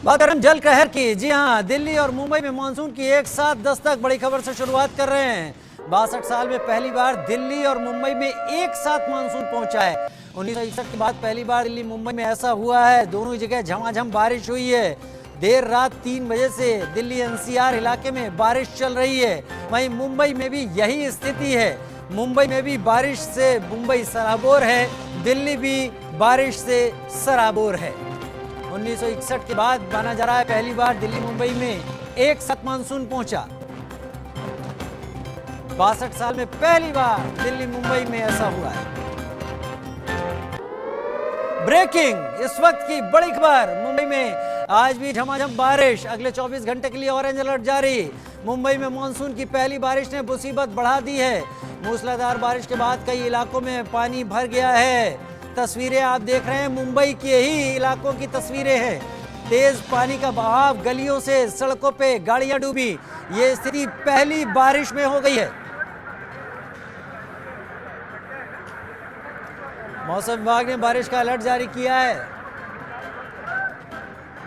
बात करें जल कहर की। जी हां, दिल्ली और मुंबई में मानसून की एक साथ दस्तक। बड़ी खबर से शुरुआत कर रहे हैं। 62 साल में पहली बार दिल्ली और मुंबई में एक साथ मानसून पहुंचा है। 1961 के बाद पहली बार दिल्ली मुंबई में ऐसा हुआ है। दोनों जगह झमाझम बारिश हुई है। देर रात 3 बजे से दिल्ली एनसीआर इलाके में बारिश चल रही है। वहीं मुंबई में भी यही स्थिति है। मुंबई में भी बारिश से मुंबई सराबोर है, दिल्ली भी बारिश से सराबोर है। 1961 के बाद माना जा रहा है पहली बार दिल्ली मुंबई में एक साथ मानसून पहुंचा। 62 साल में पहली बार दिल्ली मुंबई में ऐसा हुआ है। ब्रेकिंग, इस वक्त की बड़ी खबर। मुंबई में आज भी झमाझम बारिश। अगले 24 घंटे के लिए ऑरेंज अलर्ट जारी। मुंबई में मानसून की पहली बारिश ने मुसीबत बढ़ा दी है। मूसलाधार बारिश के बाद कई इलाकों में पानी भर गया है। तस्वीरें आप देख रहे हैं, मुंबई के ही इलाकों की तस्वीरें हैं। तेज पानी का बहाव, गलियों से सड़कों पे गाड़ियां डूबी। ये स्थिति पहली बारिश में हो गई है। मौसम विभाग ने बारिश का अलर्ट जारी किया है।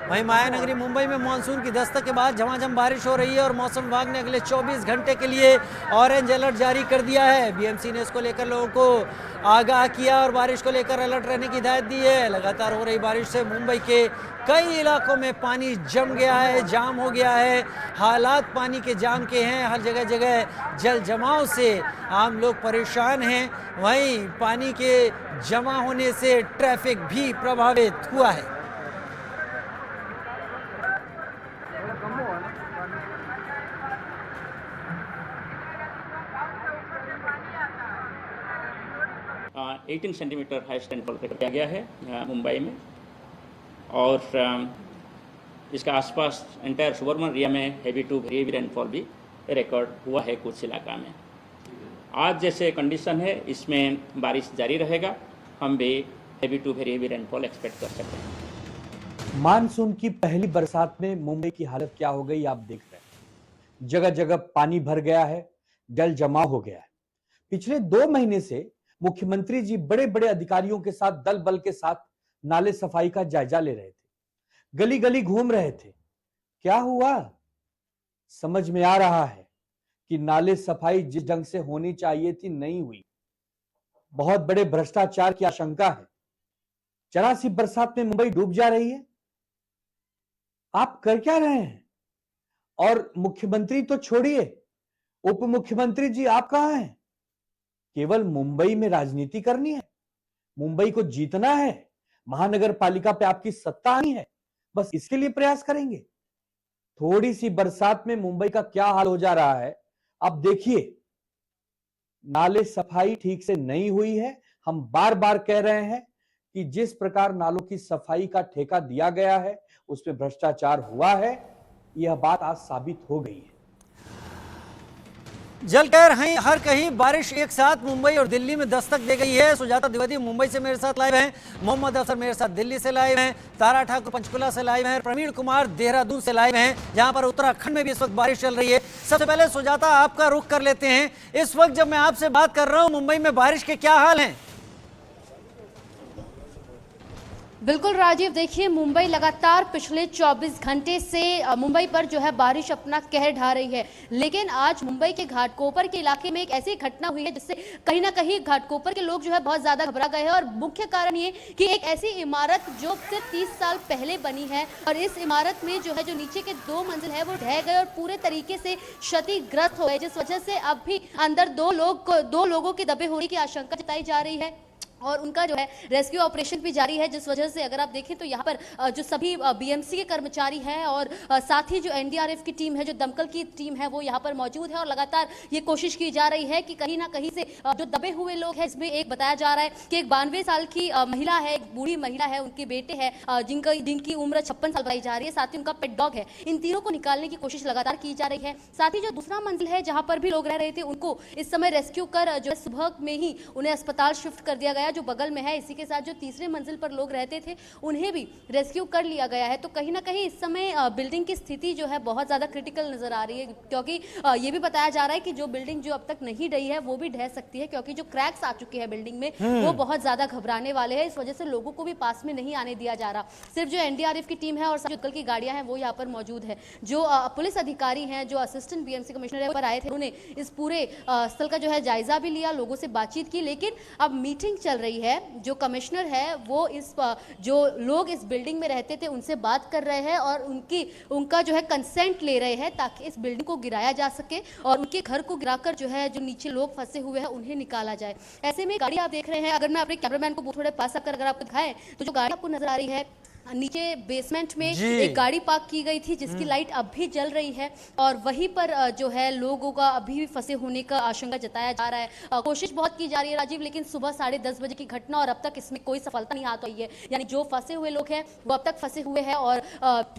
वहीं मायानगरी मुंबई में मानसून की दस्तक के बाद झमाझम बारिश हो रही है और मौसम विभाग ने अगले 24 घंटे के लिए ऑरेंज अलर्ट जारी कर दिया है। बीएमसी ने इसको लेकर लोगों को आगाह किया और बारिश को लेकर अलर्ट रहने की हिदायत दी है। लगातार हो रही बारिश से मुंबई के कई इलाकों में पानी जम गया है, जाम हो गया है। हालात पानी के जाम के हैं। हर जगह जगह जल जमाव से आम लोग परेशान हैं। वहीं पानी के जमा होने से ट्रैफिक भी प्रभावित हुआ है। हाँ, 18 सेंटीमीटर हाईएस्ट रेनफॉल रिकॉर्ड किया गया है मुंबई में। और इसका आसपास एंटायर सुबर्बन एरिया में heavy to very heavy rainfall भी रिकॉर्ड हुआ है कुछ इलाका में। आज जैसे कंडीशन है इसमें बारिश जारी रहेगा। हम भी heavy to very heavy rainfall expect कर सकते हैं। मानसून की पहली बरसात में मुंबई की हालत क्या हो गई आप देख रहे हैं। जगह जगह पानी भर गया है, जल जमाव हो गया है। पिछले 2 महीने से मुख्यमंत्री जी बड़े बड़े अधिकारियों के साथ, दल बल के साथ नाले सफाई का जायजा ले रहे थे, गली गली घूम रहे थे। क्या हुआ? समझ में आ रहा है कि नाले सफाई जिस ढंग से होनी चाहिए थी नहीं हुई। बहुत बड़े भ्रष्टाचार की आशंका है। जरा सी बरसात में मुंबई डूब जा रही है। आप कर क्या रहे हैं? और मुख्यमंत्री तो छोड़िए, उप मुख्यमंत्री जी आप कहां हैं? केवल मुंबई में राजनीति करनी है, मुंबई को जीतना है, महानगर पालिका पे आपकी सत्ता आनी है, बस इसके लिए प्रयास करेंगे। थोड़ी सी बरसात में मुंबई का क्या हाल हो जा रहा है अब देखिए। नाले सफाई ठीक से नहीं हुई है। हम बार बार कह रहे हैं कि जिस प्रकार नालों की सफाई का ठेका दिया गया है उसमें भ्रष्टाचार हुआ है। यह बात आज साबित हो गई है। जल कहर हर कहीं बारिश एक साथ मुंबई और दिल्ली में दस्तक दे गई है। सुजाता द्विवेदी मुंबई से मेरे साथ लाइव हैं, मोहम्मद असर मेरे साथ दिल्ली से लाइव हैं, तारा ठाकुर पंचकुला से लाइव हैं, प्रवीण कुमार देहरादून से लाइव हैं, जहां पर उत्तराखंड में भी इस वक्त बारिश चल रही है। सबसे पहले सुजाता आपका रुख कर लेते हैं। इस वक्त जब मैं आपसे बात कर रहा हूं, मुंबई में बारिश के क्या हाल हैं? बिल्कुल राजीव, देखिए मुंबई लगातार पिछले 24 घंटे से मुंबई पर जो है बारिश अपना कहर ढा रही है। लेकिन आज मुंबई के घाटकोपर के इलाके में एक ऐसी घटना हुई है जिससे कहीं ना कहीं घाटकोपर के लोग जो है बहुत ज्यादा घबरा गए हैं। और मुख्य कारण ये कि एक ऐसी इमारत जो सिर्फ 30 साल पहले बनी है और इस इमारत में जो है जो नीचे के 2 मंजिल है वो ढह गए और पूरे तरीके से क्षतिग्रस्त हो गए, जिस वजह से अब भी अंदर 2 लोगों के दबे होने की आशंका जताई जा रही है और उनका जो है रेस्क्यू ऑपरेशन भी जारी है। जिस वजह से अगर आप देखें तो यहाँ पर जो सभी बीएमसी के कर्मचारी हैं और साथ ही जो एनडीआरएफ की टीम है, जो दमकल की टीम है, वो यहाँ पर मौजूद है और लगातार ये कोशिश की जा रही है कि कहीं ना कहीं से जो दबे हुए लोग हैं, इसमें एक बताया जा रहा है कि एक 92 साल की महिला है, एक बूढ़ी महिला है, उनके बेटे हैं जिनकी उम्र 56 साल बताई जा रही है, साथ ही उनका पेट डॉग है। इन तीनों को निकालने की कोशिश लगातार की जा रही है। साथ ही जो दूसरा मंजिल है जहाँ पर भी लोग रह रहे थे, उनको इस समय रेस्क्यू कर जो है सुबह में ही उन्हें अस्पताल शिफ्ट कर दिया गया गया जो बगल में है। इसी के साथ जो तीसरे मंजिल पर लोग रहते थे उन्हें भी रेस्क्यू कर लिया गया है। तो कहीं ना कहीं इस समय बिल्डिंग की स्थिति जो है बहुत ज़्यादा क्रिटिकल नजर आ रही है, क्योंकि ये भी बताया जा रहा है कि जो बिल्डिंग जो अब तक नहीं ढही है वो भी ढह सकती है, क्योंकि जो क्रैक्स आ चुके हैं बिल्डिंग में वो बहुत ज़्यादा घबराने वाले हैं। इस वजह से लोगों को भी पास में नहीं आने दिया जा रहा। सिर्फ जो एनडीआरएफ की टीम है और जो उत्कल की गाड़ियां हैं वो यहाँ पर मौजूद है। जो पुलिस अधिकारी हैं, जो असिस्टेंट बीएमसी कमिश्नर है, पर आए थे, उन्होंने इस पूरे स्थल का जो है जायजा भी लिया, लोगों से बातचीत की। लेकिन अब मीटिंग चल रही है, जो कमिश्नर है वो इस जो लोग इस बिल्डिंग में रहते थे उनसे बात कर रहे हैं और उनका जो है कंसेंट ले रहे हैं ताकि इस बिल्डिंग को गिराया जा सके और उनके घर को गिराकर जो है जो नीचे लोग फंसे हुए हैं उन्हें निकाला जाए। ऐसे में गाड़ी आप देख रहे हैं, अगर मैं अपने कैमरामैन को थोड़े पास आकर अगर आपको दिखाएं तो जो गाड़ी आपको नजर आ रही है नीचे बेसमेंट में एक गाड़ी पार्क की गई थी जिसकी लाइट अब भी जल रही है और वहीं पर जो है लोगों का अभी भी फंसे होने का आशंका जताया जा रहा है। कोशिश बहुत की जा रही है राजीव, लेकिन सुबह 10:30 बजे की घटना और अब तक इसमें कोई सफलता नहीं हाथ आई है। यानी जो फंसे हुए लोग हैं वो अब तक फंसे हुए हैं और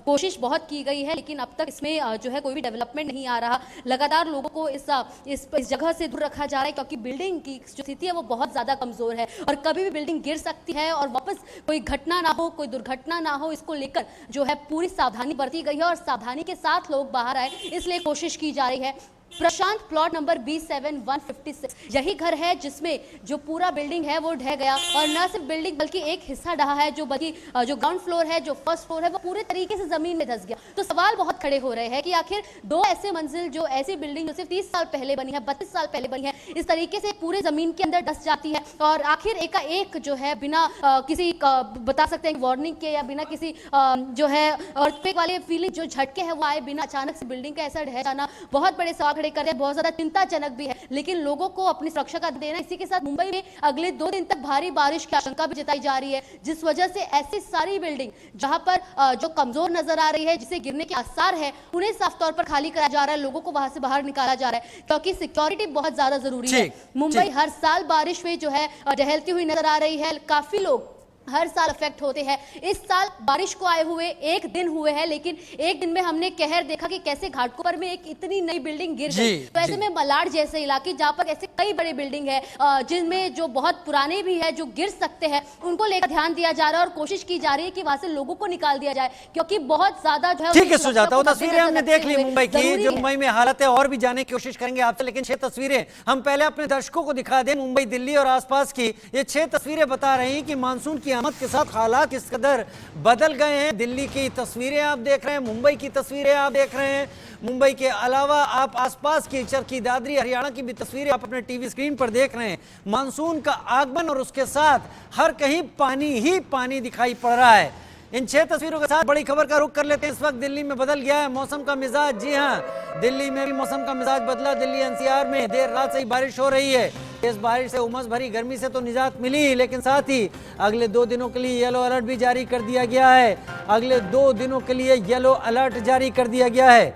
कोशिश बहुत की गई है, लेकिन अब तक इसमें जो है कोई भी डेवलपमेंट नहीं आ रहा। लगातार लोगों को इस जगह से दूर रखा जा रहा है क्योंकि बिल्डिंग की जो स्थिति है वो बहुत ज्यादा कमजोर है और कभी भी बिल्डिंग गिर सकती है और वापस कोई घटना ना हो, कोई दुर्घटना ना हो, इसको लेकर जो है पूरी सावधानी बरती गई है और सावधानी के साथ लोग बाहर आए, इसलिए कोशिश की जा रही है। प्रशांत प्लॉट नंबर B7156 यही घर है जिसमें जो पूरा बिल्डिंग है वो ढह गया और न सिर्फ बिल्डिंग बल्कि एक हिस्सा ढहा है, जो बल्कि जो ग्राउंड फ्लोर है, जो फर्स्ट फ्लोर है वो पूरे तरीके से जमीन में धंस गया। तो सवाल बहुत खड़े हो रहे हैं कि आखिर दो ऐसे मंजिल जो ऐसी बिल्डिंग जो सिर्फ 30 साल पहले बनी है, 32 साल पहले बनी है, इस तरीके से पूरे जमीन के अंदर धंस जाती है और आखिर एकाएक जो है बिना किसी बता सकते हैं वार्निंग के या बिना किसी जो है अर्थक्वेक वाले फीलिंग जो झटके है वो आए, बिना अचानक से बिल्डिंग का ऐसा ढह जाना बहुत बड़े सवाल खड़े कर रहे हैं, बहुत ज्यादा चिंताजनक भी है। लेकिन लोगों को अपनी सुरक्षा का देना। इसी के साथ मुंबई में अगले 2 दिन तक भारी बारिश की आशंका भी जताई जा रही है, जिस वजह से ऐसी सारी बिल्डिंग जहां पर जो कमजोर नजर आ रही है, जिसे गिरने के आसार है, उन्हें साफ तौर पर खाली कराया जा रहा है, लोगों को वहां से बाहर निकाला जा रहा है क्योंकि सिक्योरिटी बहुत ज्यादा जरूरी है। मुंबई हर साल बारिश में जो है टहलती हुई नजर आ रही है, काफी लोग हर साल अफेक्ट होते हैं। इस साल बारिश को आए हुए 1 दिन हुए हैं, लेकिन 1 दिन में हमने कहर देखा कि कैसे घाटकोपर में एक इतनी नई बिल्डिंग गिर गई। तो ऐसे में मलाड जैसे इलाके जहां पर ऐसे कई बड़े बिल्डिंग है जिनमें जो बहुत पुराने भी है जो गिर सकते हैं, उनको लेकर ध्यान दिया जा रहा है और कोशिश की जा रही है कि वहां से लोगों को निकाल दिया जाए क्योंकि बहुत ज्यादा जो है ठीक है सुजाता, वो तस्वीरें हमने देख ली मुंबई की, जो मुंबई में हालत है और भी जाने की कोशिश करेंगे आपसे, लेकिन 6 तस्वीरें हम पहले अपने दर्शकों को दिखा दें। मुंबई, दिल्ली और आसपास की ये 6 तस्वीरें बता रही हैं कि मानसून की आमद के साथ हालात किस कदर बदल गए हैं। दिल्ली की तस्वीरें आप देख रहे हैं, मुंबई की तस्वीरें आप देख रहे हैं। मुंबई के अलावा आप आसपास की चरखी दादरी, हरियाणा की भी तस्वीरें आप अपने टीवी स्क्रीन पर देख रहे हैं। मानसून का आगमन और उसके साथ हर कहीं पानी ही पानी दिखाई पड़ रहा है। इन 6 तस्वीरों के साथ बड़ी खबर का रुख कर लेते हैं। इस वक्त दिल्ली में बदल गया है मौसम का मिजाज। जी हां, दिल्ली में भी मौसम का मिजाज बदला। दिल्ली एनसीआर में देर रात से ही बारिश हो रही है। इस बारिश से उमस भरी गर्मी से तो निजात मिली, लेकिन साथ ही अगले 2 दिनों के लिए येलो अलर्ट भी जारी कर दिया गया है। अगले 2 दिनों के लिए येलो अलर्ट जारी कर दिया गया है।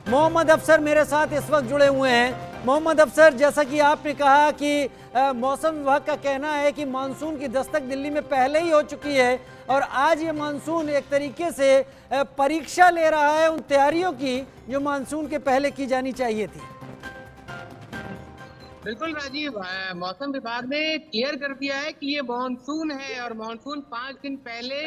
मोहम्मद अफसर मेरे साथ इस वक्त जुड़े हुए हैं। मोहम्मद अफसर, जैसा कि आपने कहा कि मौसम विभाग का कहना है कि मानसून की दस्तक दिल्ली में पहले ही हो चुकी है और आज ये मानसून एक तरीके से परीक्षा ले रहा है उन तैयारियों की जो मानसून के पहले की जानी चाहिए थी। बिल्कुल राजीव, मौसम विभाग ने क्लियर कर दिया है कि ये मानसून है और मानसून 5 दिन पहले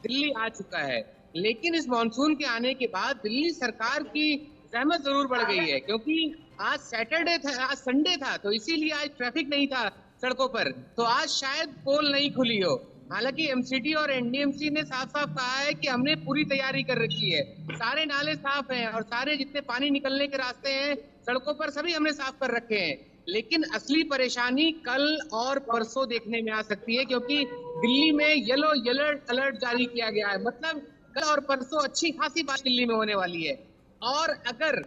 दिल्ली आ चुका है। लेकिन इस मानसून के आने के बाद दिल्ली सरकार की जहमत जरूर बढ़ गई है, क्योंकि आज सैटरडे था, आज संडे था, तो इसीलिए आज ट्रैफिक नहीं था सड़कों पर, तो आज शायद पोल नहीं खुली हो। हालांकि एमसीडी और एनडीएमसी ने साफ साफ कहा है कि हमने पूरी तैयारी कर रखी है, सारे नाले साफ हैं और सारे जितने पानी निकलने के रास्ते हैं सड़कों पर सभी हमने साफ कर रखे हैं। लेकिन असली परेशानी कल और परसों देखने में आ सकती है, क्योंकि दिल्ली में येलो अलर्ट जारी किया गया है। मतलब कल और परसों अच्छी खासी बात दिल्ली में होने वाली है और अगर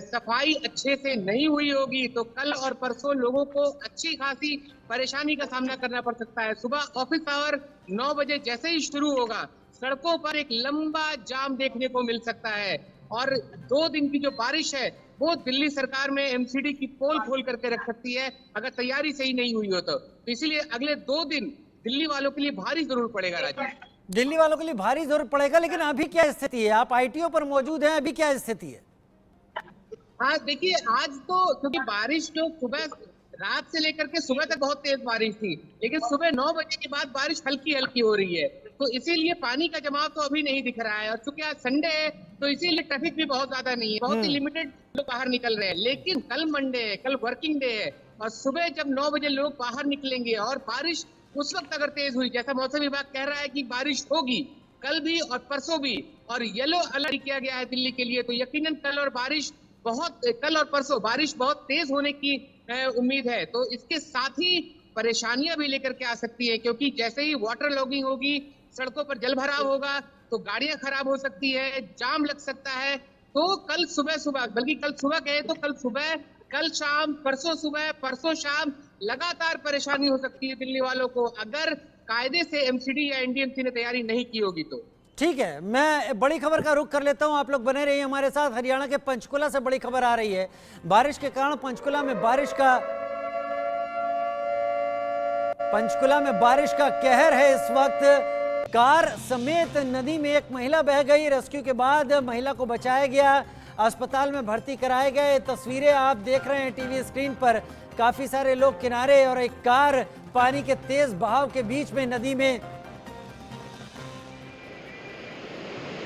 सफाई अच्छे से नहीं हुई होगी तो कल और परसों लोगों को अच्छी खासी परेशानी का सामना करना पड़ सकता है। सुबह ऑफिस आवर 9 बजे जैसे ही शुरू होगा, सड़कों पर एक लंबा जाम देखने को मिल सकता है और 2 दिन की जो बारिश है वो दिल्ली सरकार में एमसीडी की पोल खोल करके रख सकती है अगर तैयारी सही नहीं हुई हो तो इसीलिए अगले 2 दिन दिल्ली वालों के लिए भारी जरूर पड़ेगा। राजीव, दिल्ली वालों के लिए भारी जरूरत पड़ेगा, लेकिन अभी क्या स्थिति है? आप आईटीओ पर मौजूद हैं, अभी क्या स्थिति है? हाँ देखिए, आज तो क्योंकि बारिश जो सुबह रात से लेकर के सुबह तक बहुत तेज बारिश थी, लेकिन सुबह 9 बजे के बाद बारिश हल्की हल्की हो रही है, तो इसीलिए पानी का जमाव तो अभी नहीं दिख रहा है। और चूंकि आज संडे है तो इसीलिए ट्रैफिक भी बहुत ज्यादा नहीं है, बहुत ही लिमिटेड लोग बाहर निकल रहे हैं। लेकिन कल मंडे है, कल वर्किंग डे है, और सुबह जब 9 बजे लोग बाहर निकलेंगे और बारिश उस वक्त अगर तेज हुई, जैसा मौसम विभाग कह रहा है कि बारिश होगी कल भी और परसों भी, और येलो अलर्ट किया गया है दिल्ली के लिए, तो यकीनन कल और परसों बारिश बहुत तेज होने की उम्मीद है। तो इसके साथ ही परेशानियां भी लेकर के आ सकती है, क्योंकि जैसे ही वाटर लॉगिंग होगी, सड़कों पर जल भराव होगा, तो गाड़ियां खराब हो सकती है, जाम लग सकता है। तो कल सुबह, बल्कि कल सुबह कहे तो कल सुबह, कल शाम, परसों सुबह, परसों शाम लगातार परेशानी हो सकती है दिल्ली वालों को, अगर कायदे से एमसीडी या एनडीएमसी ने तैयारी नहीं की होगी तो। ठीक है, मैं बड़ी खबर का रुख कर लेता हूं, आप लोग बने रहिए हमारे साथ। हरियाणा के पंचकुला से बड़ी खबर आ रही है। बारिश के कारण पंचकुला में बारिश का कहर है इस वक्त। कार समेत नदी में एक महिला बह गई, रेस्क्यू के बाद महिला को बचाया गया, अस्पताल में भर्ती कराए गए। तस्वीरें आप देख रहे हैं टीवी स्क्रीन पर, काफी सारे लोग किनारे और एक कार पानी के तेज बहाव के बीच में नदी में।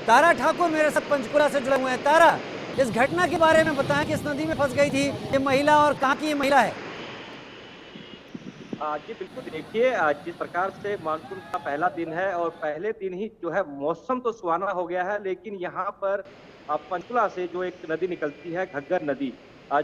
तारा ठाकुर मेरे साथ पंचकुला से जुड़े हुए हैं। तारा, इस घटना के बारे में बताएं कि इस नदी में फंस गई थी ये महिला और कहाँ की ये महिला है? जी बिल्कुल, देखिए जिस प्रकार से मानसून का पहला दिन है और पहले दिन ही जो है मौसम तो सुहाना हो गया है, लेकिन यहाँ पर पंचकुला से जो एक नदी निकलती है, घग्गर नदी,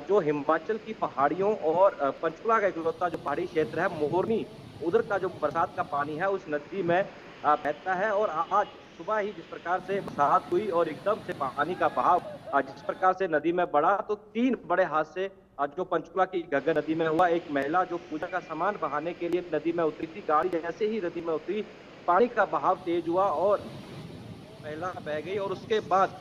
जो हिमाचल की पहाड़ियों और पंचकुला का इकलौता जो पहाड़ी क्षेत्र है मोहरनी, उधर का जो बरसात का पानी है उस नदी में बहता है। और आज सुबह ही जिस प्रकार से बरसात हुई और एकदम से पानी का बहाव जिस प्रकार से नदी में बढ़ा, तो 3 बड़े हादसे जो पंचकुला की घग्गर नदी में हुआ। एक महिला जो पूजा का सामान बहाने के लिए नदी में उतरी थी, गाड़ी जैसे ही नदी में उतरी पानी का बहाव तेज हुआ और महिला बह गई, और उसके बाद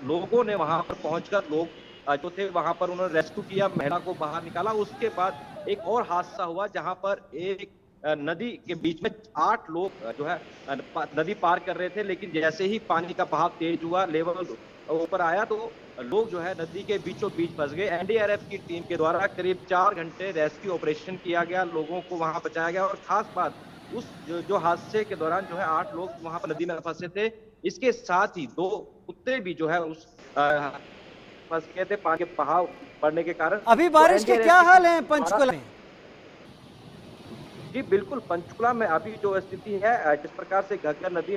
लोगों ने वहां पर पहुंचकर लोग जो थे वहां पर उन्होंने रेस्क्यू किया, महिला को बाहर निकाला। उसके बाद एक और हादसा हुआ जहां पर एक नदी के बीच में 8 लोग जो है नदी पार कर रहे थे, लेकिन जैसे ही पानी का बहाव तेज हुआ, लेवल ऊपर आया, तो लोग जो है नदी के बीचों बीच फंस गए। एनडीआरएफ की टीम के द्वारा करीब 4 घंटे रेस्क्यू ऑपरेशन किया गया, लोगों को वहां बचाया गया। और खास बात उस जो हादसे के दौरान जो है 8 लोग वहां पर नदी में फंसे थे, इसके साथ ही 2 कुत्ते भी जो है उस फंस गए थे पानी के बहाव बढ़ने के कारण। अभी बारिश के क्या हाल है पंचकुला में? जी बिल्कुल, पंचकुला में अभी जो स्थिति है, जिस प्रकार से घग्गर नदी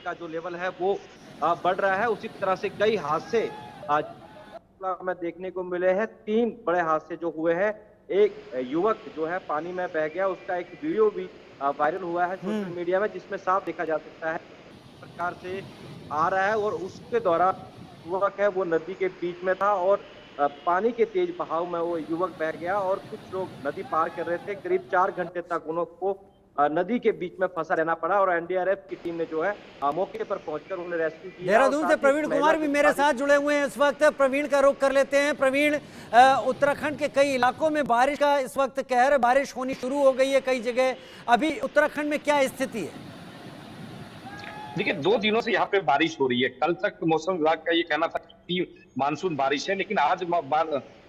का जो लेवल है वो बढ़ रहा है, उसी तरह से कई हादसे आज पंचकुला में देखने को मिले हैं। 3 बड़े हादसे जो हुए हैं, एक युवक जो है पानी में बह गया, उसका एक वीडियो भी वायरल हुआ है सोशल मीडिया में, जिसमें साफ देखा जा सकता है किस प्रकार से आ रहा है। और उसके दौरान युवक है वो नदी के बीच में था और पानी के तेज बहाव में वो युवक बह गया और कुछ लोग नदी पार कर रहे थे। करीब 4 घंटे तक उनको नदी के बीच में फंसा रहना पड़ा और एनडीआरएफ की टीम ने जो है मौके पर पहुंचकर उन्हें रेस्क्यू किया। देहरादून से प्रवीण कुमार भी मेरे साथ जुड़े हुए हैं इस वक्त। प्रवीण का रुख कर लेते हैं। प्रवीण, उत्तराखंड के कई इलाकों में बारिश का इस वक्त कहर है, बारिश होनी शुरू हो गई है कई जगह। अभी उत्तराखंड में क्या स्थिति है? देखिए, 2 दिनों से यहाँ पे बारिश हो रही है। कल तक मौसम विभाग का ये कहना था कि मानसून बारिश है, लेकिन आज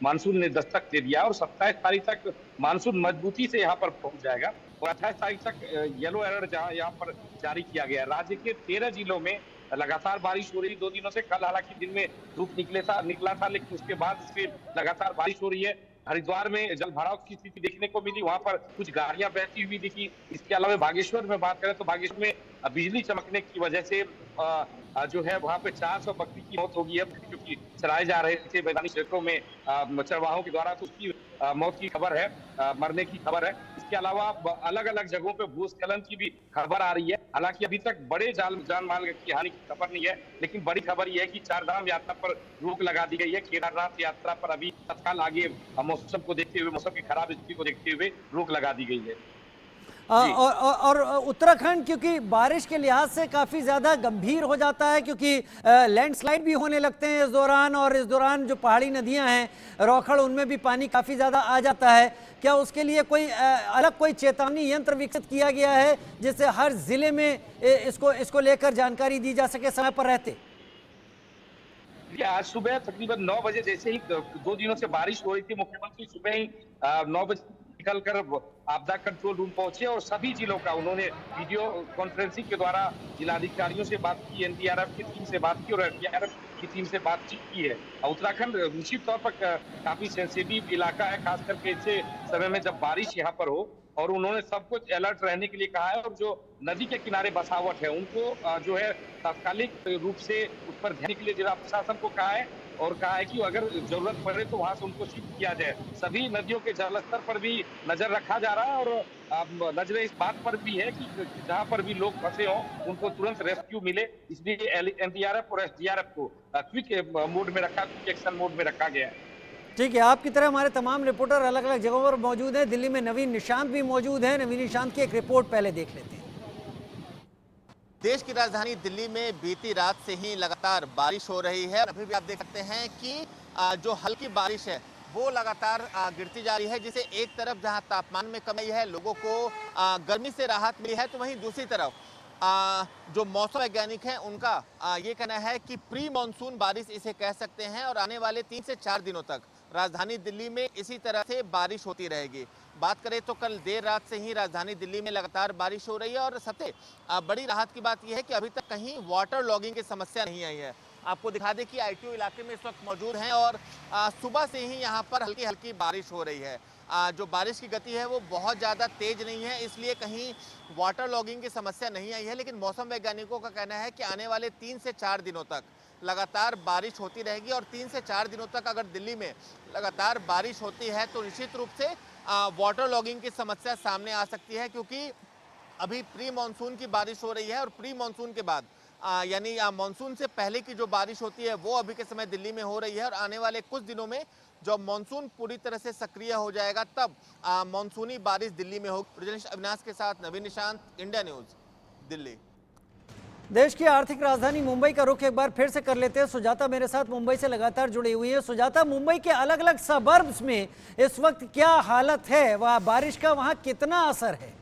मानसून ने दस्तक दे दिया और 27 तारीख तक मानसून मजबूती से यहाँ पर पहुंच जाएगा और 28 तारीख तक येलो अलर्ट यहाँ पर जारी किया गया है। राज्य के 13 जिलों में लगातार बारिश हो रही है 2 दिनों से। कल हालांकि दिन में धूप निकला था, लेकिन उसके बाद से लगातार बारिश हो रही है। हरिद्वार में जल भराव की स्थिति देखने को मिली, वहां पर कुछ गाड़ियां बहती हुई दिखी। इसके अलावा बागेश्वर में बात करें तो बागेश्वर में बिजली चमकने की वजह से जो है वहां पे 400 बकरी की मौत होगी है, क्योंकि चराए जा रहे थे मैदानी क्षेत्रों में चरवाहों के द्वारा, तो उसकी मौत की खबर है, मरने की खबर है। इसके अलावा अलग अलग जगहों पे भूस्खलन की भी खबर आ रही है। हालांकि अभी तक बड़े जान माल की हानि की खबर नहीं है, लेकिन बड़ी खबर यह है कि 4 धाम यात्रा पर रोक लगा दी गई है। केदारनाथ यात्रा पर अभी तत्काल आगे मौसम को देखते हुए, मौसम की खराब स्थिति को देखते हुए रोक लगा दी गई है। और उत्तराखंड क्योंकि बारिश के लिहाज से काफ़ी ज़्यादा गंभीर हो जाता है, क्योंकि लैंडस्लाइड भी होने लगते हैं इस दौरान, और इस दौरान जो पहाड़ी नदियां हैं रोखड़, उनमें भी पानी काफ़ी ज़्यादा आ जाता है। क्या उसके लिए कोई चेतावनी यंत्र विकसित किया गया है जिससे हर जिले में इसको लेकर जानकारी दी जा सके समय पर रहते? ये आज सुबह तकरीबन 9 बजे जैसे ही 2 दिनों से बारिश हो रही थी, मुख्यमंत्री सुबह ही 9 बजे निकलकर आपदा कंट्रोल रूम पहुंचे और सभी जिलों का उन्होंने वीडियो कॉन्फ्रेंसिंग के द्वारा जिलाधिकारियों से बात की, एनडीआरएफ की टीम से बात की और एसडीआरएफ की टीम से बातचीत की है। उत्तराखंड निश्चित तौर पर काफी सेंसिटिव इलाका है, खास करके ऐसे समय में जब बारिश यहाँ पर हो, और उन्होंने सब कुछ अलर्ट रहने के लिए कहा है। और जो नदी के किनारे बसावट है उनको जो है तात्कालिक रूप से उस पर ध्यान के लिए जिला प्रशासन को कहा है, और कहा है कि अगर जरूरत पड़े तो वहां से उनको शिफ्ट किया जाए। सभी नदियों के जलस्तर पर भी नजर रखा जा रहा है और नजर इस बात पर भी है कि जहां पर भी लोग फंसे हों उनको तुरंत रेस्क्यू मिले, इसलिए एनडीआरएफ और एसडीआरएफ को क्विक मोड में रखा, क्विक एक्शन मोड में रखा गया है। ठीक है, आपकी तरह हमारे तमाम रिपोर्टर अलग अलग जगहों पर मौजूद हैं। दिल्ली में नवीन निशांत भी मौजूद है। नवीन निशांत की एक रिपोर्ट पहले देख लेते हैं। देश की राजधानी दिल्ली में बीती रात से ही लगातार बारिश हो रही है। अभी भी आप देख सकते हैं कि जो हल्की बारिश है वो लगातार गिरती जा रही है, जिसे एक तरफ जहां तापमान में कमी है, लोगों को गर्मी से राहत मिली है, तो वहीं दूसरी तरफ जो मौसम वैज्ञानिक हैं उनका ये कहना है कि प्री मानसून बारिश इसे कह सकते हैं और आने वाले 3 से 4 दिनों तक राजधानी दिल्ली में इसी तरह से बारिश होती रहेगी। बात करें तो कल देर रात से ही राजधानी दिल्ली में लगातार बारिश हो रही है और सबसे बड़ी राहत की बात यह है कि अभी तक कहीं वाटर लॉगिंग की समस्या नहीं आई है। आपको दिखा दें कि आईटीओ इलाके में इस वक्त मौजूद हैं और सुबह से ही यहाँ पर हल्की हल्की बारिश हो रही है। जो बारिश की गति है वो बहुत ज़्यादा तेज नहीं है, इसलिए कहीं वाटर लॉगिंग की समस्या नहीं आई है। लेकिन मौसम वैज्ञानिकों का कहना है कि आने वाले 3 से 4 दिनों तक लगातार बारिश होती रहेगी और 3 से 4 दिनों तक अगर दिल्ली में लगातार बारिश होती है तो निश्चित रूप से वाटर लॉगिंग की समस्या सामने आ सकती है, क्योंकि अभी प्री मानसून की बारिश हो रही है और प्री मानसून के बाद यानी मानसून से पहले की जो बारिश होती है वो अभी के समय दिल्ली में हो रही है और आने वाले कुछ दिनों में जब मानसून पूरी तरह से सक्रिय हो जाएगा तब मानसूनी बारिश दिल्ली में होगी। जर्नलिस्ट अविनाश के साथ नवीन निशांत, इंडिया न्यूज, दिल्ली। देश की आर्थिक राजधानी मुंबई का रुख एक बार फिर से कर लेते हैं। सुजाता मेरे साथ मुंबई से लगातार जुड़ी हुई है। सुजाता, मुंबई के अलग अलग सबर्ब्स में इस वक्त क्या हालत है, वह बारिश का वहां कितना असर है?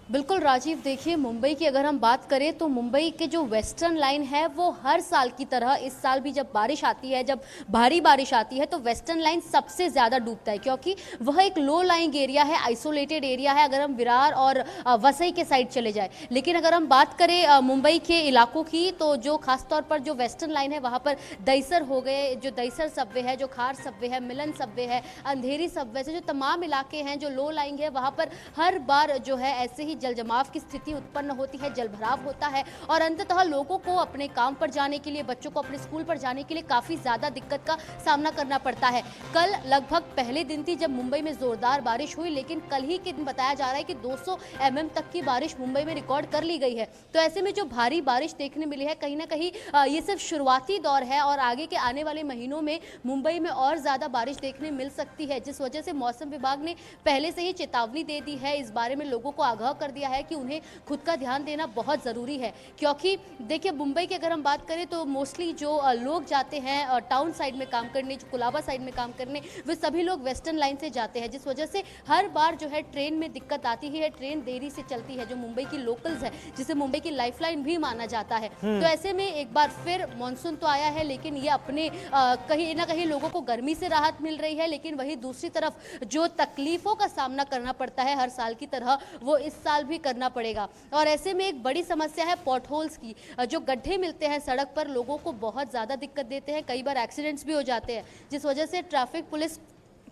बिल्कुल राजीव, देखिए मुंबई की अगर हम बात करें तो मुंबई के जो वेस्टर्न लाइन है वो हर साल की तरह इस साल भी जब बारिश आती है, जब भारी बारिश आती है तो वेस्टर्न लाइन सबसे ज़्यादा डूबता है, क्योंकि वह एक लो लाइंग एरिया है, आइसोलेटेड एरिया है अगर हम विरार और वसई के साइड चले जाए। लेकिन अगर हम बात करें मुंबई के इलाकों की तो जो खासतौर पर जो वेस्टर्न लाइन है वहाँ पर दहीसर हो गए, जो दहीसर सबवे है, जो खार सबवे है, मिलन सबवे है, अंधेरी सबवे से जो तमाम इलाके हैं जो लो लाइंग है वहाँ पर हर बार जो है ऐसे ही जल जमाव की स्थिति उत्पन्न होती है, जल भराव होता है और अंततः लोगों को अपने काम पर जाने के लिए, बच्चों को अपने स्कूल पर जाने के लिए काफी ज्यादा दिक्कत का सामना करना पड़ता है। कल लगभग पहले दिन थी जब मुंबई में जोरदार बारिश हुई, लेकिन कल ही के दिन बताया जा रहा है कि 200 mm तक की बारिश मुंबई में रिकॉर्ड कर ली गई है। तो ऐसे में जो भारी बारिश देखने मिली है कहीं ना कहीं ये सिर्फ शुरुआती दौर है और आगे के आने वाले महीनों में मुंबई में और ज्यादा बारिश देखने मिल सकती है, जिस वजह से मौसम विभाग ने पहले से ही चेतावनी दे दी है, इस बारे में लोगों को आगाह कर दिया है कि उन्हें खुद का ध्यान देना बहुत ज़रूरी है। क्योंकि देखिए मुंबई की अगर हम बात करें तो मोस्टली जो लोग जाते हैं टाउन साइड में काम करने, जो कुलाबा साइड में काम करने, वे सभी लोग वेस्टर्न लाइन से जाते हैं, जिस वजह से हर बार जो है ट्रेन में दिक्कत आती ही है, ट्रेन देरी से चलती है, जो मुंबई की लोकल्स है जिसे मुंबई की लाइफलाइन भी माना जाता है। तो ऐसे में एक बार फिर मानसून तो आया है, लेकिन ये अपने कहीं ना कहीं लोगों को गर्मी से राहत मिल रही है, लेकिन वही दूसरी तरफ जो तकलीफों का सामना करना पड़ता है हर साल की तरह, वो इस साल भी करना पड़ेगा। और ऐसे में एक बड़ी समस्या है पॉट होल्स की, जो गड्ढे मिलते हैं सड़क पर लोगों को बहुत ज़्यादा दिक्कत देते हैं, कई बार एक्सीडेंट्स भी हो जाते हैं, जिस वजह से ट्रैफिक पुलिस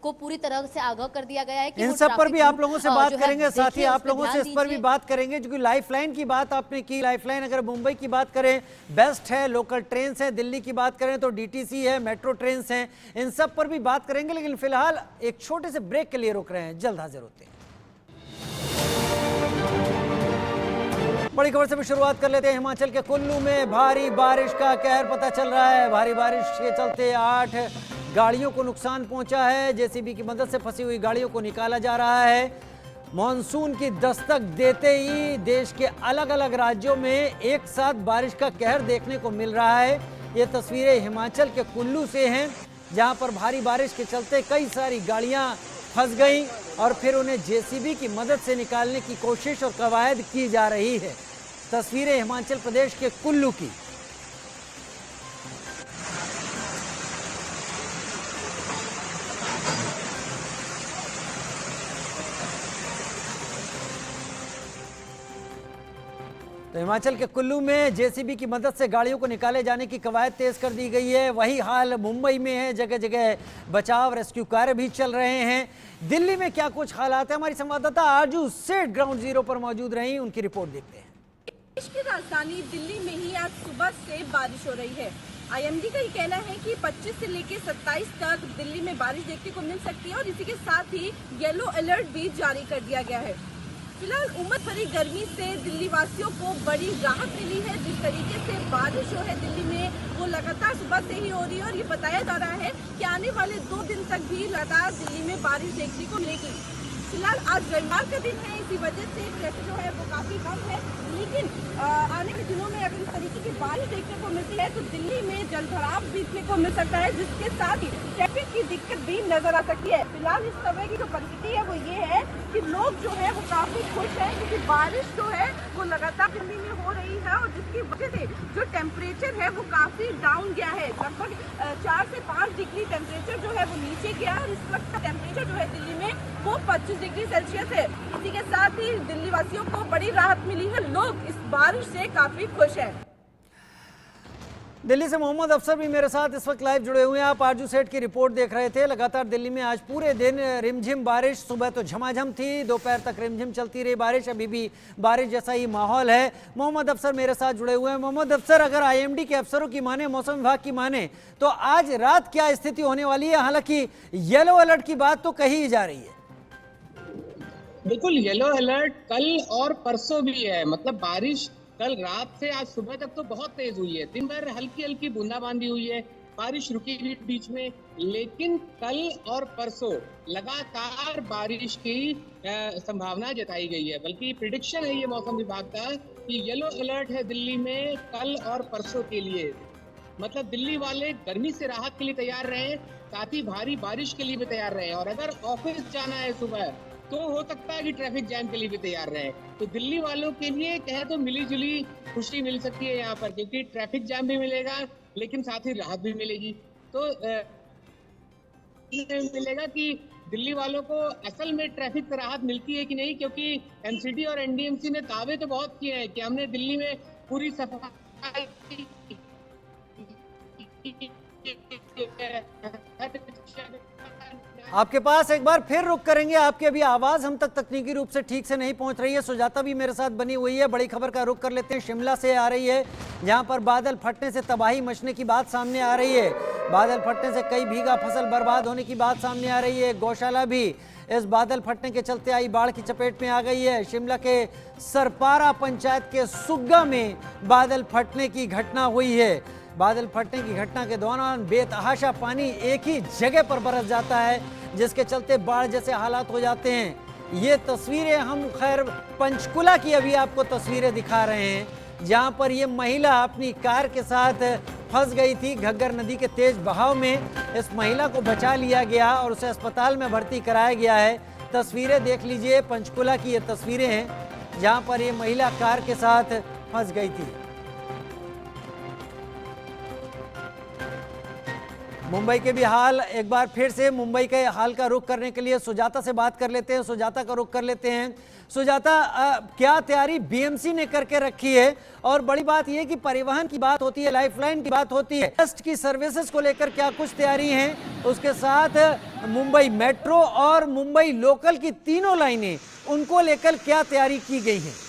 को पूरी तरह से आगाह कर दिया गया है कि इन सब पर भी आप लोगों से बात करेंगे, साथ ही आप लोगों से इस पर भी बात करेंगे क्योंकि लाइफलाइन की बात आपने की। लाइफलाइन अगर मुंबई की बात करें बेस्ट है, लोकल ट्रेन है, दिल्ली की बात करें तो डीटीसी है, मेट्रो ट्रेन हैं, इन सब पर भी बात करेंगे, लेकिन फिलहाल एक छोटे से ब्रेक के लिए रुक रहे हैं, जल्द हाजिर होते हैं। बड़ी खबर से भी शुरुआत कर लेते हैं। हिमाचल के कुल्लू में भारी बारिश का कहर पता चल रहा है। भारी बारिश के चलते 8 गाड़ियों को नुकसान पहुंचा है। जेसीबी की मदद से फंसी हुई गाड़ियों को निकाला जा रहा है। मॉनसून की दस्तक देते ही देश के अलग अलग राज्यों में एक साथ बारिश का कहर देखने को मिल रहा है। ये तस्वीरें हिमाचल के कुल्लू से हैं, जहां पर भारी बारिश के चलते कई सारी गाड़ियां फंस गई और फिर उन्हें जेसीबी की मदद से निकालने की कोशिश और कवायद की जा रही है। तस्वीरें हिमाचल प्रदेश के कुल्लू की। तो हिमाचल के कुल्लू में जेसीबी की मदद से गाड़ियों को निकाले जाने की कवायद तेज कर दी गई है। वही हाल मुंबई में है, जगह जगह बचाव रेस्क्यू कार्य भी चल रहे हैं। दिल्ली में क्या कुछ हालात है, हमारी संवाददाता आरजू सेठ ग्राउंड जीरो पर मौजूद रही, उनकी रिपोर्ट देखते हैं। देश की राजधानी दिल्ली में ही आज सुबह से बारिश हो रही है। आईएमडी का ये कहना है कि 25 से लेकर 27 तक दिल्ली में बारिश देखने को मिल सकती है और इसी के साथ ही येलो अलर्ट भी जारी कर दिया गया है। फिलहाल उमस भरी गर्मी से दिल्ली वासियों को बड़ी राहत मिली है। जिस तरीके से बारिश जो है दिल्ली में वो लगातार सुबह से ही हो रही है और ये बताया जा रहा है कि आने वाले 2 दिन तक भी लगातार दिल्ली में बारिश देखने को मिलेगी। फिलहाल आज रविवार का दिन है, इसी वजह से ट्रैफिक जो है वो काफी कम है, लेकिन आने के दिनों में अगर इस तरीके की बारिश देखने को मिलती है तो दिल्ली में जलभराव देखने को मिल सकता है, जिसके साथ ही ट्रैफिक की दिक्कत भी नजर आ सकती है। फिलहाल इस समय की जो परिस्थिति है वो ये है कि लोग जो है वो काफी खुश हैं क्योंकि बारिश जो है वो लगातार दिल्ली में हो रही है और जिसकी वजह से जो टेम्परेचर है वो काफी डाउन गया है। लगभग 4 से 5 डिग्री टेम्परेचर जो है वो नीचे गया और इस वक्त टेम्परेचर जो है दिल्ली में वो 25 डिग्री सेल्सियस है। इसी के साथ ही दिल्ली वासियों को बड़ी राहत मिली है, लोग इस बारिश से काफी खुश हैं। दिल्ली से मोहम्मद अफसर भी मेरे साथ इस वक्त लाइव जुड़े हुए हैं। आप आरजू सेठ की रिपोर्ट देख रहे थे। लगातार दिल्ली में आज पूरे दिन रिमझिम बारिश, सुबह तो झमाझम थी, दोपहर तक रिमझिम चलती रही बारिश, अभी भी बारिश जैसा ही माहौल है। मोहम्मद अफसर मेरे साथ जुड़े हुए हैं। मोहम्मद अफसर, अगर आईएमडी के अफसरों की माने, मौसम विभाग की माने, तो आज रात क्या स्थिति होने वाली है? हालांकि येलो अलर्ट की बात तो कही ही जा रही है। बिल्कुल, येलो अलर्ट कल और परसों भी है। मतलब बारिश कल रात से आज सुबह तक तो बहुत तेज हुई है, दिन भर हल्की हल्की बूंदाबांदी हुई है, बारिश रुकी भी बीच में, लेकिन कल और परसों लगातार बारिश की संभावना जताई गई है। बल्कि प्रिडिक्शन है ये मौसम विभाग का कि येलो अलर्ट है दिल्ली में कल और परसों के लिए। मतलब दिल्ली वाले गर्मी से राहत के लिए तैयार रहे, साथ ही भारी बारिश के लिए भी तैयार रहे, और अगर ऑफिस जाना है सुबह तो हो सकता है कि ट्रैफिक जैम के लिए भी तैयार रहे। तो दिल्ली वालों के लिए कहे तो मिली जुली खुशी मिल सकती है यहाँ पर, क्योंकि ट्रैफिक जैम भी मिलेगा लेकिन साथ ही राहत भी मिलेगी। तो मिलेगा कि दिल्ली वालों को असल में ट्रैफिक से राहत मिलती है कि नहीं, क्योंकि एमसीडी और एनडीएमसी ने दावे तो बहुत किए हैं कि हमने दिल्ली में पूरी सफाई आपके पास एक बार फिर रुक करेंगे, आपकी अभी आवाज हम तक तकनीकी रूप से ठीक से नहीं पहुंच रही है। सुजाता भी मेरे साथ बनी हुई है। बड़ी खबर का रुख कर लेते हैं, शिमला से आ रही है, जहां पर बादल फटने से तबाही मचने की बात सामने आ रही है। बादल फटने से कई बीघा फसल बर्बाद होने की बात सामने आ रही है। गौशाला भी इस बादल फटने के चलते आई बाढ़ की चपेट में आ गई है। शिमला के सरपारा पंचायत के सुग्गा में बादल फटने की घटना हुई है। बादल फटने की घटना के दौरान बेतहाशा पानी एक ही जगह पर बरस जाता है, जिसके चलते बाढ़ जैसे हालात हो जाते हैं। ये तस्वीरें हम खैर पंचकुला की अभी आपको तस्वीरें दिखा रहे हैं, जहां पर ये महिला अपनी कार के साथ फंस गई थी घग्गर नदी के तेज बहाव में। इस महिला को बचा लिया गया और उसे अस्पताल में भर्ती कराया गया है। तस्वीरें देख लीजिए, पंचकुला की ये तस्वीरें हैं जहां पर ये महिला कार के साथ फंस गई थी। मुंबई के भी हाल, एक बार फिर से मुंबई के हाल का रुख करने के लिए सुजाता से बात कर लेते हैं। सुजाता का रुख कर लेते हैं। सुजाता, क्या तैयारी बीएमसी ने करके रखी है? और बड़ी बात यह कि परिवहन की बात होती है, लाइफलाइन की बात होती है, टेस्ट की सर्विसेज को लेकर क्या कुछ तैयारी है? उसके साथ मुंबई मेट्रो और मुंबई लोकल की तीनों लाइनें, उनको लेकर क्या तैयारी की गई है?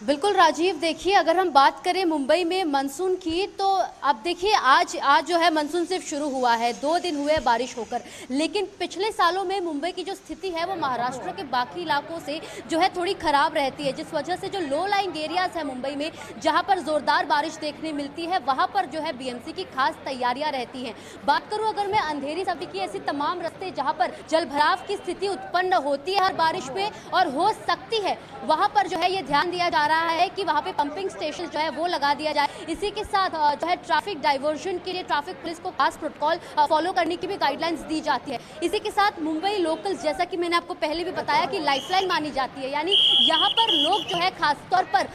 बिल्कुल राजीव, देखिए अगर हम बात करें मुंबई में मानसून की, तो अब देखिए आज जो है मानसून सिर्फ शुरू हुआ है, 2 दिन हुए बारिश होकर, लेकिन पिछले सालों में मुंबई की जो स्थिति है वो महाराष्ट्र के बाकी इलाकों से जो है थोड़ी खराब रहती है, जिस वजह से जो लो लाइंग एरियाज है मुंबई में जहां पर जोरदार बारिश देखने मिलती है, वहां पर जो है बीएमसी की खास तैयारियां रहती हैं। बात करूं अगर मैं अंधेरी सभी की, ऐसी तमाम रास्ते जहां पर जलभराव की स्थिति उत्पन्न होती है हर बारिश में और हो सकती है, वहां पर जो है ये ध्यान दिया जा रहा है कि वहाँ पे पंपिंग स्टेशन जो है वो लगा दिया जाए। इसी के साथ जो है ट्रैफिक डाइवर्जन के लिए ट्रैफिक पुलिस को खास प्रोटोकॉल फॉलो करने की भी गाइडलाइंस दी जाती है। इसी के साथ मुंबई लोकल्स, जैसा कि मैंने आपको पहले भी बताया कि लाइफलाइन मानी जाती है, यानी यहाँ पर लोग जो है खासतौर पर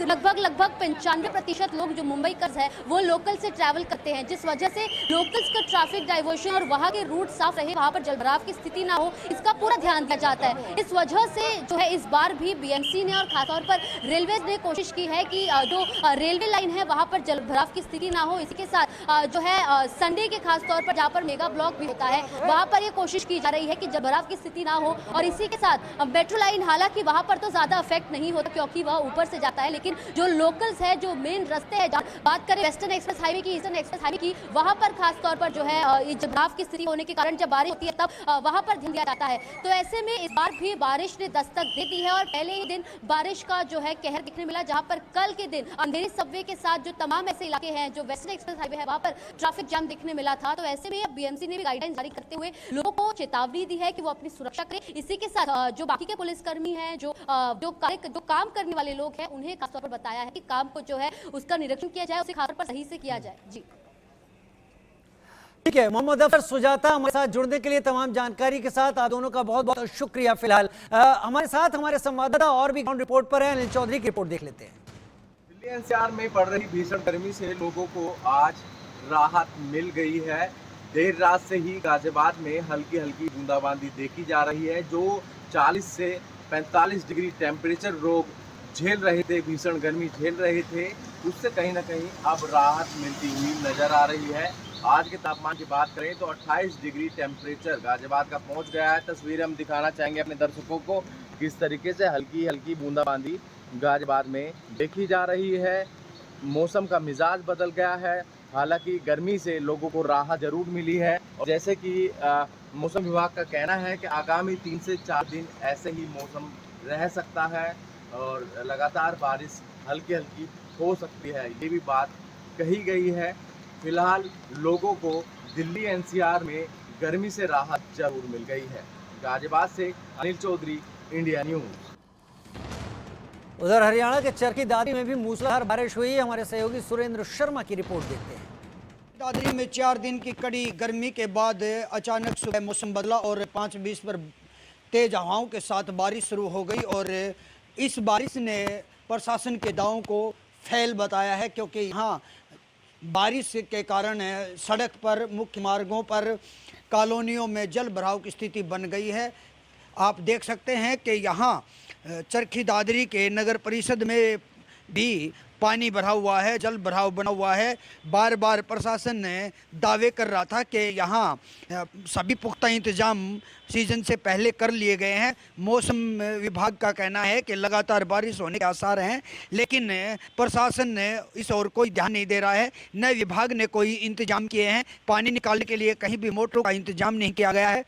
लगभग 95% लोग जो मुंबई कर्ज है वो लोकल से ट्रैवल करते हैं, जिस वजह से लोकल्स का ट्रैफिक डाइवर्जन और वहाँ के रूट साफ रहे, वहाँ पर जलभराव की स्थिति ना हो, इसका पूरा ध्यान दिया जाता है। इस वजह से जो है इस बार भी बीएमसी ने और खासतौर पर रेलवे ने कोशिश की है कि जो रेलवे लाइन है वहाँ पर जलभराव की स्थिति ना हो। इसी के साथ जो है संडे के खासतौर पर जहाँ पर मेगा ब्लॉक भी होता है वहाँ पर ये कोशिश की जा रही है कि जलभराव की स्थिति ना हो। और इसी के साथ मेट्रो लाइन, हालांकि वहाँ पर तो ज़्यादा अफेक्ट नहीं होता क्योंकि वह ऊपर से जाता है, लेकिन जो लोकल्स है, जो मेन रास्ते हैं, बात करें वेस्टर्न एक्सप्रेस हाईवे की, ईस्टर्न एक्सप्रेस हाईवे की, वहाँ पर खासतौर पर जो है जलभराव की स्थिति होने के कारण जब बारिश होती है तब वहाँ पर ध्यान दिया जाता है। तो ऐसे में इस बार भी बारिश ने दस्तक दे दी है और पहले ही दिन बारिश का जो है कहर दिखने मिला, जहाँ पर कल के दिन अंधेरी सबवे के साथ जो तमाम ऐसे इलाके हैं जो वेस्टर्न एक्सप्रेस हाईवे है वहाँ पर ट्रैफिक जाम दिखने मिला था। तो ऐसे में अब बीएमसी ने भी गाइडलाइन जारी करते हुए लोगों को चेतावनी दी है कि वो अपनी सुरक्षा करें। इसी के साथ जो बाकी के पुलिसकर्मी हैं, जो काम करने वाले लोग हैं, उन्हें खासतौर पर बताया है कि काम को जो है उसका निरीक्षण किया जाए, उसे खासतौर पर सही से किया जाए। जी ठीक है, मोहम्मद अफसर सुजाता हमारे साथ जुड़ने के लिए तमाम जानकारी के साथ आप दोनों का बहुत बहुत शुक्रिया। फिलहाल हमारे साथ हमारे संवाददाता और भी ग्राउंड रिपोर्ट पर है, अनिल चौधरी की रिपोर्ट देख लेते हैं। दिल्ली एनसीआर में पड़ रही भीषण गर्मी से लोगों को आज राहत मिल गई है। देर रात से ही गाजियाबाद में हल्की हल्की बूंदाबांदी देखी जा रही है। जो 40 से 45 डिग्री टेम्परेचर लोग झेल रहे थे, भीषण गर्मी झेल रहे थे, उससे कहीं ना कहीं अब राहत मिलती हुई नजर आ रही है। आज के तापमान की बात करें तो 28 डिग्री टेम्परेचर गाजियाबाद का पहुंच गया है। तस्वीरें हम दिखाना चाहेंगे अपने दर्शकों को किस तरीके से हल्की हल्की बूंदाबांदी गाजियाबाद में देखी जा रही है। मौसम का मिजाज बदल गया है, हालांकि गर्मी से लोगों को राहत जरूर मिली है। और जैसे कि मौसम विभाग का कहना है कि आगामी 3 से 4 दिन ऐसे ही मौसम रह सकता है और लगातार बारिश हल्की हल्की हो सकती है, ये भी बात कही गई है। फिलहाल लोगों को दिल्ली एनसीआर में गर्मी से राहत जरूर मिल गई है। गाजियाबाद से अनिल चौधरी, इंडिया न्यूज। उधर हरियाणा के चरखी दादरी में भी मूसलाधार बारिश हुई है। हमारे सहयोगी सुरेंद्र शर्मा की रिपोर्ट देखते हैं। दादरी में 4 दिन की कड़ी गर्मी के बाद अचानक सुबह मौसम बदला और 5:20 पर तेज हवाओं के साथ बारिश शुरू हो गई और इस बारिश ने प्रशासन के दावों को फेल बताया है, क्योंकि यहाँ बारिश के कारण सड़क पर, मुख्य मार्गों पर, कॉलोनियों में जल भराव की स्थिति बन गई है। आप देख सकते हैं कि यहाँ चरखी दादरी के नगर परिषद में भी पानी भरा हुआ है, जल भराव बना हुआ है। बार बार प्रशासन ने दावे कर रहा था कि यहाँ सभी पुख्ता इंतजाम सीजन से पहले कर लिए गए हैं। मौसम विभाग का कहना है कि लगातार बारिश होने के आसार हैं, लेकिन प्रशासन ने इस ओर कोई ध्यान नहीं दे रहा है। न विभाग ने कोई इंतजाम किए हैं, पानी निकालने के लिए कहीं भी मोटरों का इंतजाम नहीं किया गया है।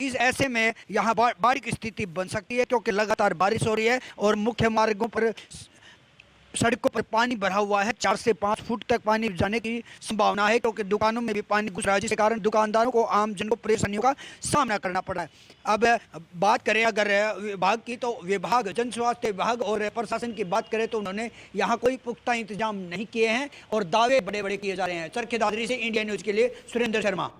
इस ऐसे में यहाँ बाढ़ की स्थिति बन सकती है, क्योंकि लगातार बारिश हो रही है और मुख्य मार्गों पर, सड़कों पर पानी भरा हुआ है। 4 से 5 फुट तक पानी जाने की संभावना है, क्योंकि दुकानों में भी पानी घुस रहा है, जिसके कारण दुकानदारों को, आम जन को परेशानियों का सामना करना पड़ा है। अब बात करें अगर विभाग की, तो विभाग, जन स्वास्थ्य विभाग और प्रशासन की बात करें तो उन्होंने यहाँ कोई पुख्ता इंतजाम नहीं किए हैं और दावे बड़े बड़े किए जा रहे हैं। चरखी दादरी से इंडिया न्यूज के लिए सुरेंद्र शर्मा।